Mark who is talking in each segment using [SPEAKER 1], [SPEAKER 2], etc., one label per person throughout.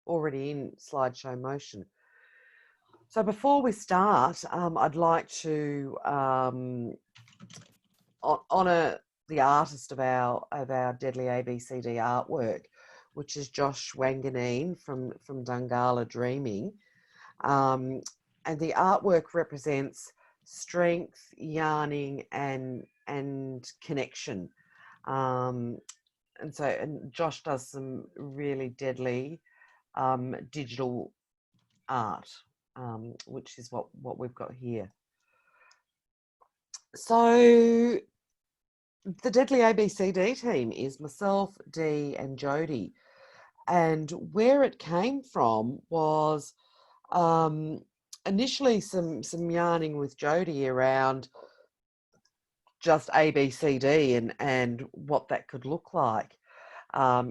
[SPEAKER 1] already in slideshow motion. So before we start, I'd like to honour the artist of our Deadly ABCD artwork, which is Josh Wanganeen from Dungala Dreaming. And the artwork represents strength, yarning, and connection. And Josh does some really deadly digital art, which is what we've got here. So the Deadly ABCD team is myself, Dee, and Jodi. And where it came from was initially some yarning with Jodi around just ABCD and what that could look like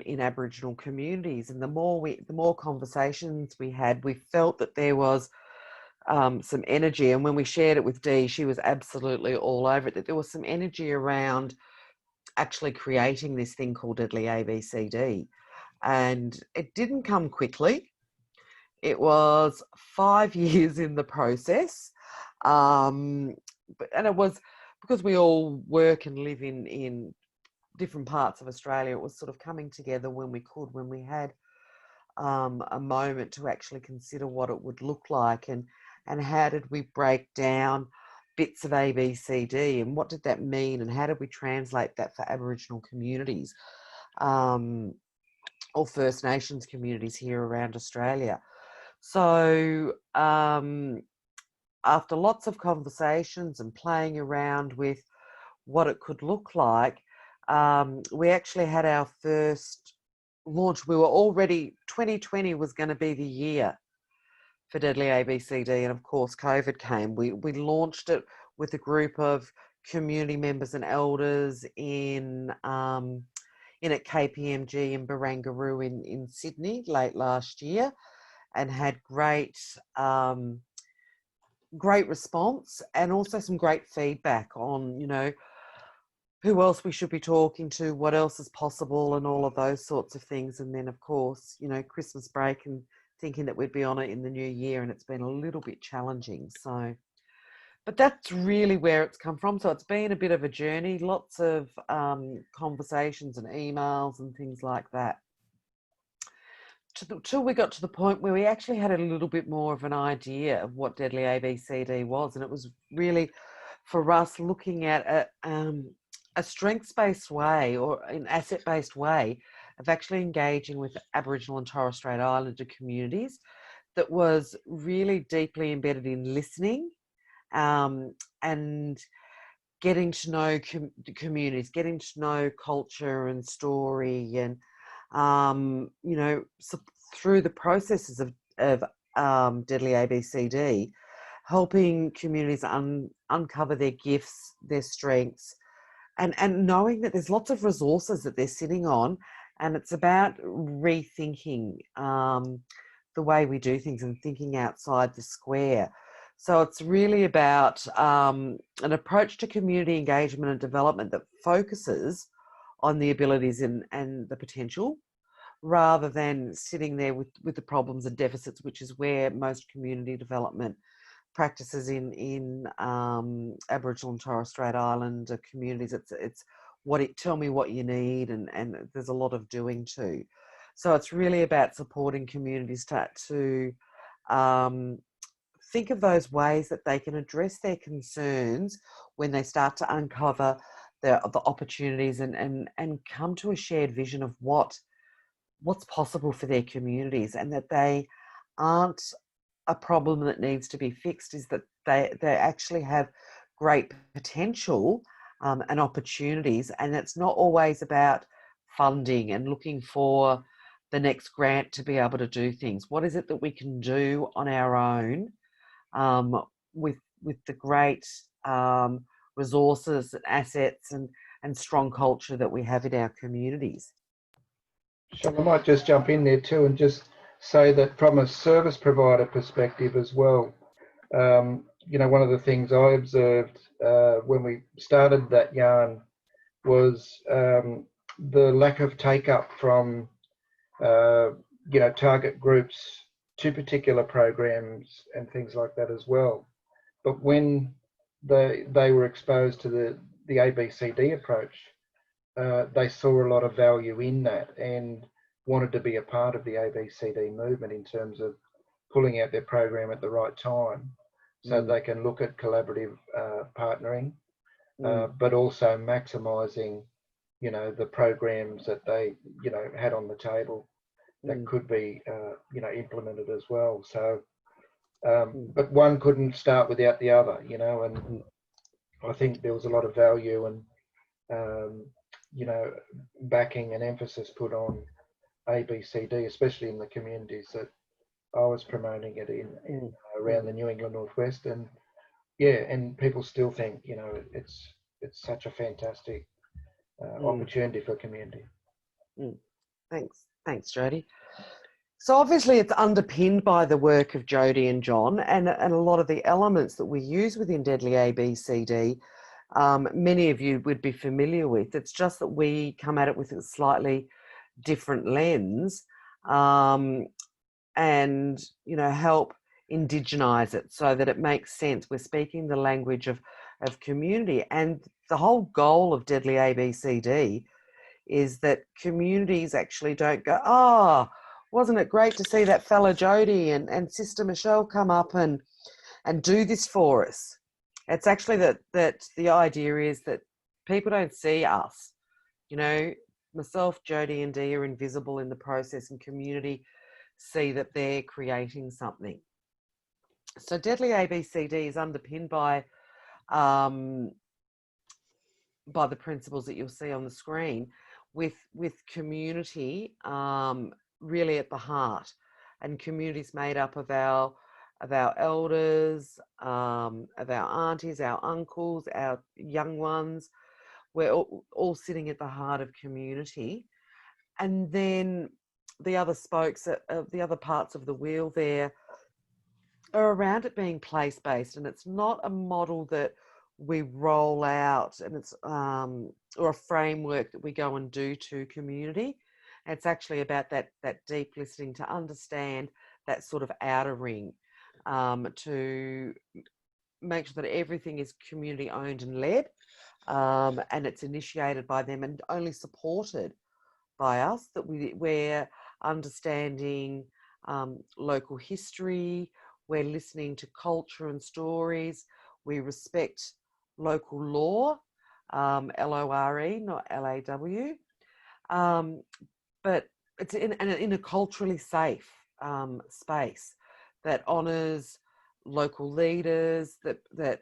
[SPEAKER 1] in Aboriginal communities. And the more conversations we had, we felt that there was some energy. And when we shared it with Dee, she was absolutely all over it, that there was some energy around actually creating this thing called Deadly ABCD. And it didn't come quickly. It was 5 years in the process. And it was because we all work and live in different parts of Australia. It was sort of coming together when we could, when we had a moment to actually consider what it would look like and how did we break down bits of ABCD and what did that mean and how did we translate that for Aboriginal communities or First Nations communities here around Australia. So after lots of conversations and playing around with what it could look like, we actually had our first launch. We were already, 2020 was going to be the year for Deadly ABCD, and of course COVID came. We launched it with a group of community members and elders in at KPMG in Barangaroo in Sydney late last year, and had great response and also some great feedback on, who else we should be talking to, what else is possible and all of those sorts of things. And then of course, Christmas break and thinking that we'd be on it in the new year, and it's been a little bit challenging. So, but that's really where it's come from. So it's been a bit of a journey, lots of conversations and emails and things like that. Till we got to the point where we actually had a little bit more of an idea of what Deadly ABCD was. And it was really, for us, looking at a strengths-based way or an asset-based way of actually engaging with Aboriginal and Torres Strait Islander communities that was really deeply embedded in listening and getting to know communities, getting to know culture and story, and through the processes of Deadly ABCD, helping communities uncover their gifts, their strengths, and knowing that there's lots of resources that they're sitting on, and it's about rethinking the way we do things and thinking outside the square. So it's really about an approach to community engagement and development that focuses on the abilities and the potential, rather than sitting there with the problems and deficits, which is where most community development practices in Aboriginal and Torres Strait Islander communities. It's tell me what you need, and there's a lot of doing too. So it's really about supporting communities to think of those ways that they can address their concerns when they start to uncover the opportunities and come to a shared vision of what's possible for their communities, and that they aren't a problem that needs to be fixed, is that they actually have great potential and opportunities, and it's not always about funding and looking for the next grant to be able to do things. What is it that we can do on our own with the great resources and assets and strong culture that we have in our communities?
[SPEAKER 2] Sean, I might just jump in there too and just say that from a service provider perspective as well, one of the things I observed when we started that yarn was the lack of take up from target groups to particular programs and things like that as well. But when they were exposed to the ABCD approach, they saw a lot of value in that and wanted to be a part of the ABCD movement in terms of pulling out their program at the right time, so they can look at collaborative partnering, but also maximising, the programs that they, had on the table that could be, implemented as well. So, but one couldn't start without the other, and I think there was a lot of value and, backing and emphasis put on ABCD, especially in the communities that I was promoting it in around the New England Northwest, and and people still think, it's such a fantastic opportunity for community.
[SPEAKER 1] Thanks, Jodi. So obviously it's underpinned by the work of Jodi and John, and a lot of the elements that we use within Deadly ABCD, many of you would be familiar with. It's just that we come at it with a slightly different lens, and help indigenize it so that it makes sense. We're speaking the language of community, and the whole goal of Deadly ABCD is that communities actually don't go, oh, wasn't it great to see that fella Jodi and Sister Michelle come up and do this for us. It's actually that the idea is that people don't see us. Myself, Jodi and Dee are invisible in the process, and community see that they're creating something. So Deadly ABCD is underpinned by the principles that you'll see on the screen, with community really at the heart, and communities made up of our elders, of our aunties, our uncles, our young ones. We're all sitting at the heart of community. And then the other spokes, the other parts of the wheel there are around it being place-based, and it's not a model that we roll out, and it's or a framework that we go and do to community. It's actually about that deep listening to understand that sort of outer ring, to make sure that everything is community owned and led, and it's initiated by them and only supported by us, that we're understanding local history, we're listening to culture and stories, we respect local law, LORE, not LAW, but it's in a culturally safe space that honours local leaders, that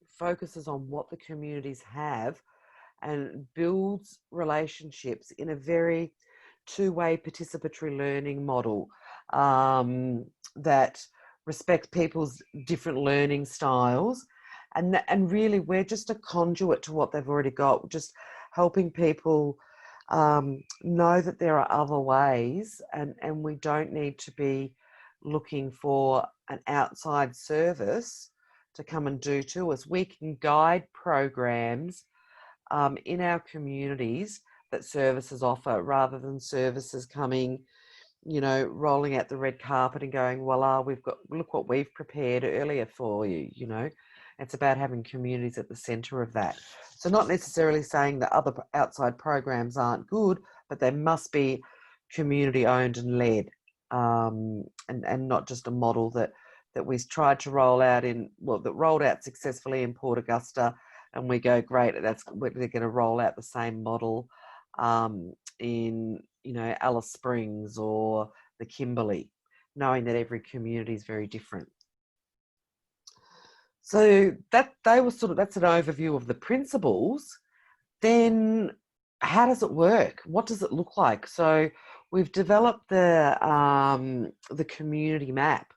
[SPEAKER 1] focuses on what the communities have, and builds relationships in a very two-way participatory learning model, that respects people's different learning styles, and really we're just a conduit to what they've already got, just helping people know that there are other ways, and we don't need to be looking for an outside service to come and do to us. We can guide programs in our communities that services offer, rather than services coming, rolling out the red carpet and going, well, look what we've prepared earlier for you. It's about having communities at the centre of that. So not necessarily saying that other outside programs aren't good, but they must be community owned and led, and not just a model that we tried to roll out that rolled out successfully in Port Augusta, and we go, great, we're going to roll out the same model in Alice Springs or the Kimberley, knowing that every community is very different. So that's an overview of the principles. Then how does it work? What does it look like? So we've developed the community map,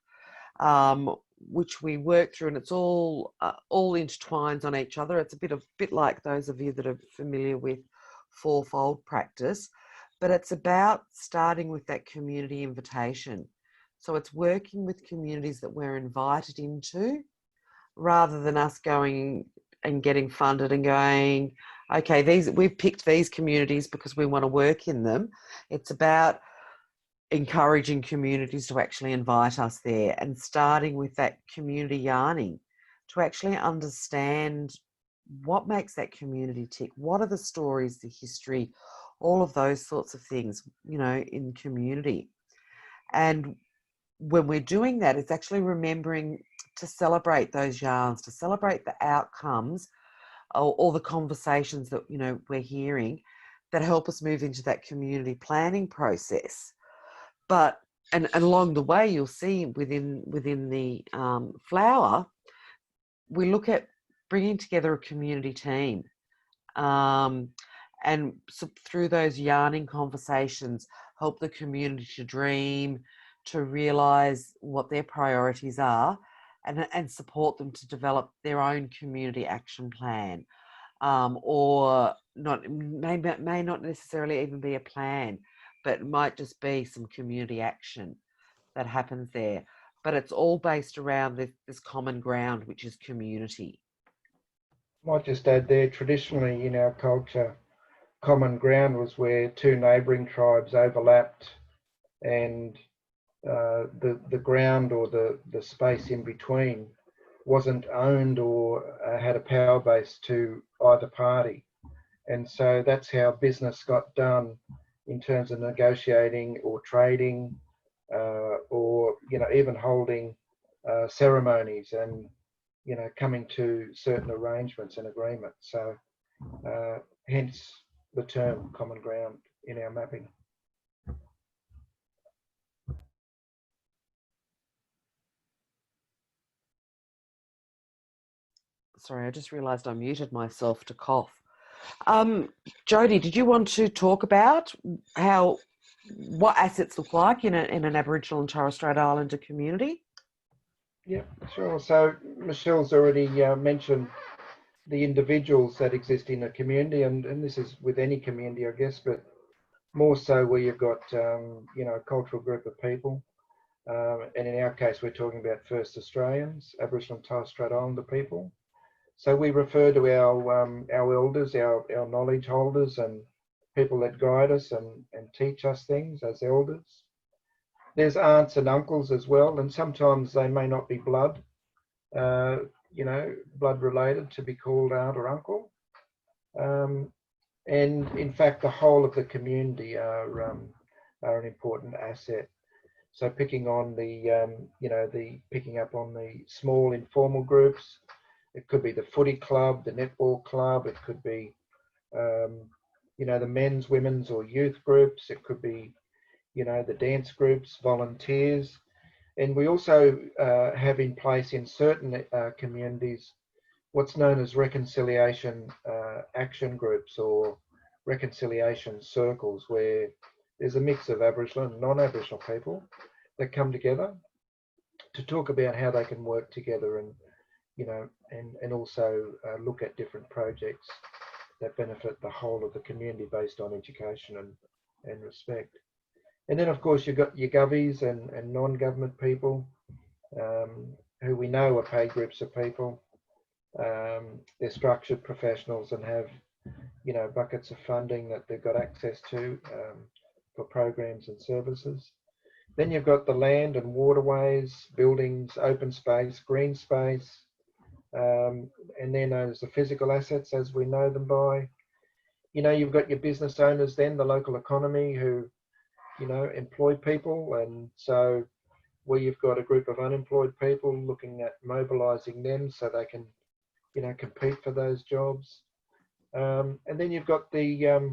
[SPEAKER 1] which we work through, and it's all intertwines on each other. It's a bit like those of you that are familiar with fourfold practice, but it's about starting with that community invitation. So it's working with communities that we're invited into, rather than us going and getting funded and going, okay, we've picked these communities because we want to work in them. It's about encouraging communities to actually invite us there, and starting with that community yarning to actually understand what makes that community tick, what are the stories, the history, all of those sorts of things, you know, in community. And when we're doing that, it's actually remembering to celebrate those yarns, to celebrate the outcomes or the conversations that, you know, we're hearing that help us move into that community planning process. But and along the way, you'll see within the flower, we look at bringing together a community team, and so through those yarning conversations, help the community to dream, to realise what their priorities are, and support them to develop their own community action plan, or not may not necessarily even be a plan, but it might just be some community action that happens there. But it's all based around this common ground, which is community.
[SPEAKER 2] Might just add there, traditionally in our culture, common ground was where two neighbouring tribes overlapped, and the ground or the space in between wasn't owned or had a power base to either party. And so that's how business got done in terms of negotiating or trading, or, you know, even holding ceremonies and, you know, coming to certain arrangements and agreements. So hence the term common ground in our mapping.
[SPEAKER 1] Sorry, I just realised I muted myself to cough. Jodi, did you want to talk about what assets look like in an Aboriginal and Torres Strait Islander community?
[SPEAKER 2] Yeah, sure. So Michelle's already mentioned the individuals that exist in a community, and this is with any community, I guess, but more so where you've got you know, a cultural group of people. And in our case, we're talking about First Australians, Aboriginal and Torres Strait Islander people. So we refer to our elders, our knowledge holders, and people that guide us and teach us things as elders. There's aunts and uncles as well, and sometimes they may not be blood, you know, blood related to be called aunt or uncle. And in fact, the whole of the community are an important asset. So picking on you know, picking up on the small informal groups. It could be the footy club, the netball club. It could be, you know, the men's, women's, or youth groups. It could be, you know, the dance groups, volunteers. And we also have in place in certain communities what's known as reconciliation action groups or reconciliation circles, where there's a mix of Aboriginal and non-Aboriginal people that come together to talk about how they can work together and, you know, and also look at different projects that benefit the whole of the community based on education and respect. And then, of course, you've got your govies and non-government people, who we know are paid groups of people. They're structured professionals and have, you know, buckets of funding that they've got access to for programs and services. Then you've got the land and waterways, buildings, open space, green space, and they're known as the physical assets as we know them by. You know, you've got your business owners then, the local economy, who, you know, employ people. And so where you've got a group of unemployed people, looking at mobilising them so they can, you know, compete for those jobs. And then you've got the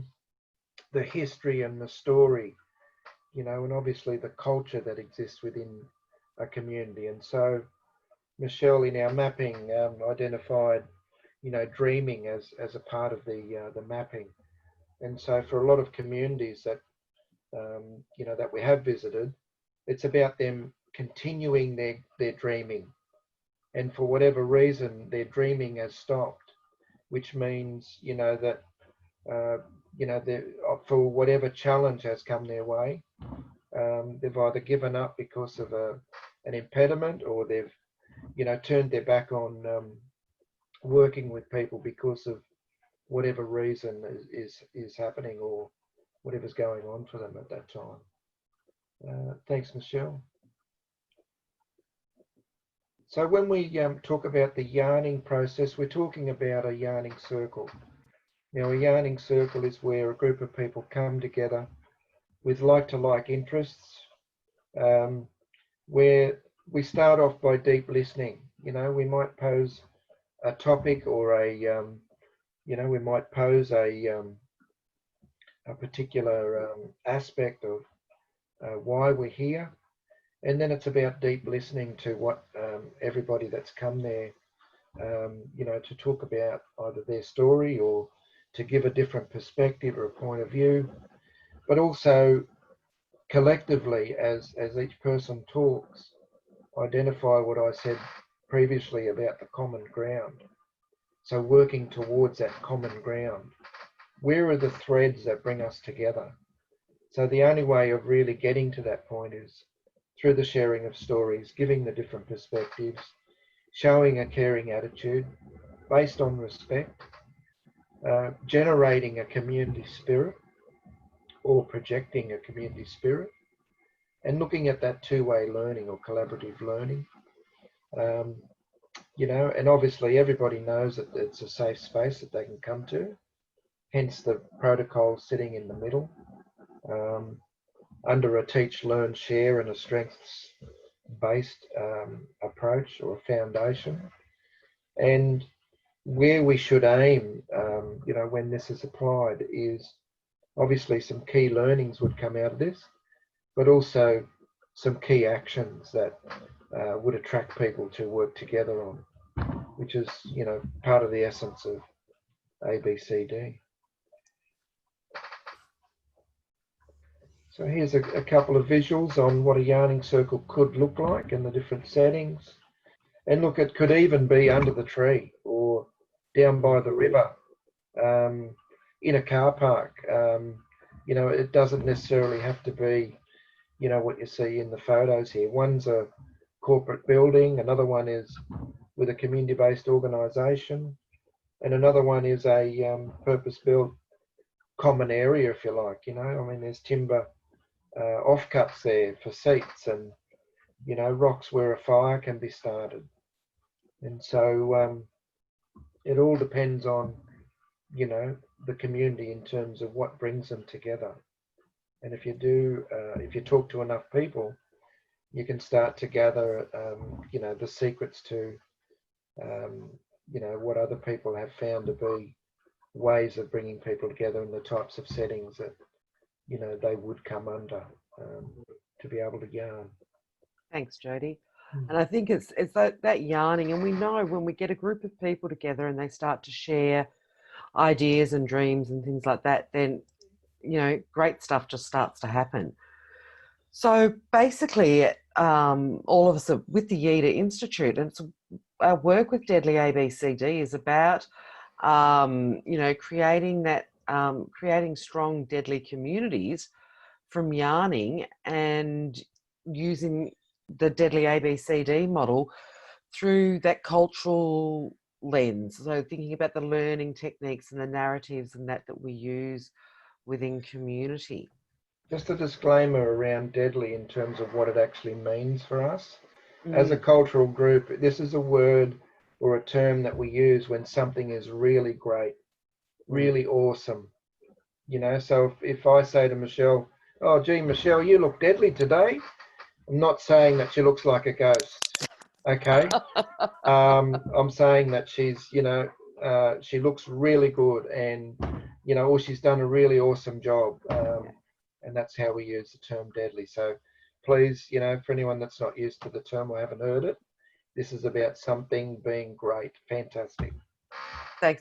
[SPEAKER 2] history and the story, you know, and obviously the culture that exists within a community. And so Michelle, in our mapping, identified, you know, dreaming as a part of the mapping. And so for a lot of communities that, you know, that we have visited, it's about them continuing their dreaming. And for whatever reason, their dreaming has stopped, which means, you know, that, you know, for whatever challenge has come their way, they've either given up because of an impediment, or they've, you know, turned their back on working with people because of whatever reason is happening, or whatever's going on for them at that time. Thanks, Michelle. So when we talk about the yarning process, we're talking about a yarning circle. Now, a yarning circle is where a group of people come together with like-to-like interests, where we start off by deep listening. You know, we might pose a topic or we might pose a particular aspect of why we're here. And then it's about deep listening to what everybody that's come there, to talk about either their story or to give a different perspective or a point of view, but also collectively, as each person talks, identify what I said previously about the common ground. So working towards that common ground. Where are the threads that bring us together? So the only way of really getting to that point is through the sharing of stories, giving the different perspectives, showing a caring attitude based on respect, generating a community spirit or projecting a community spirit, and looking at that two-way learning or collaborative learning. And obviously everybody knows that it's a safe space that they can come to, hence the protocol sitting in the middle, under a teach, learn, share and a strengths-based approach or foundation. And where we should aim, when this is applied, is obviously some key learnings would come out of this, but also some key actions that would attract people to work together on, which is, part of the essence of ABCD. So here's a couple of visuals on what a yarning circle could look like in the different settings. And look, it could even be under the tree or down by the river, in a car park. It doesn't necessarily have to be, what you see in the photos here. One's a corporate building, another one is with a community-based organisation, and another one is a purpose-built common area, if you like. There's timber offcuts there for seats and, rocks where a fire can be started. And so it all depends on, the community in terms of what brings them together. And if you talk to enough people, you can start to gather, the secrets to, what other people have found to be ways of bringing people together in the types of settings that, they would come under to be able to yarn.
[SPEAKER 1] Thanks, Jodi. And I think it's that yarning, and we know when we get a group of people together and they start to share ideas and dreams and things like that, then, great stuff just starts to happen. So basically, all of us are with the YEDA Institute, and our work with Deadly ABCD is about, creating strong, deadly communities from yarning and using the Deadly ABCD model through that cultural lens. So thinking about the learning techniques and the narratives and that we use within community.
[SPEAKER 2] Just a disclaimer around deadly in terms of what it actually means for us. As a cultural group, this is a word or a term that we use when something is really great, really awesome. So if I say to Michelle, "Oh, gee, Michelle, you look deadly today," I'm not saying that she looks like a ghost. Okay. I'm saying that she's, she looks really good and, or she's done a really awesome job. And that's how we use the term deadly. So please, for anyone that's not used to the term or haven't heard it, this is about something being great, fantastic.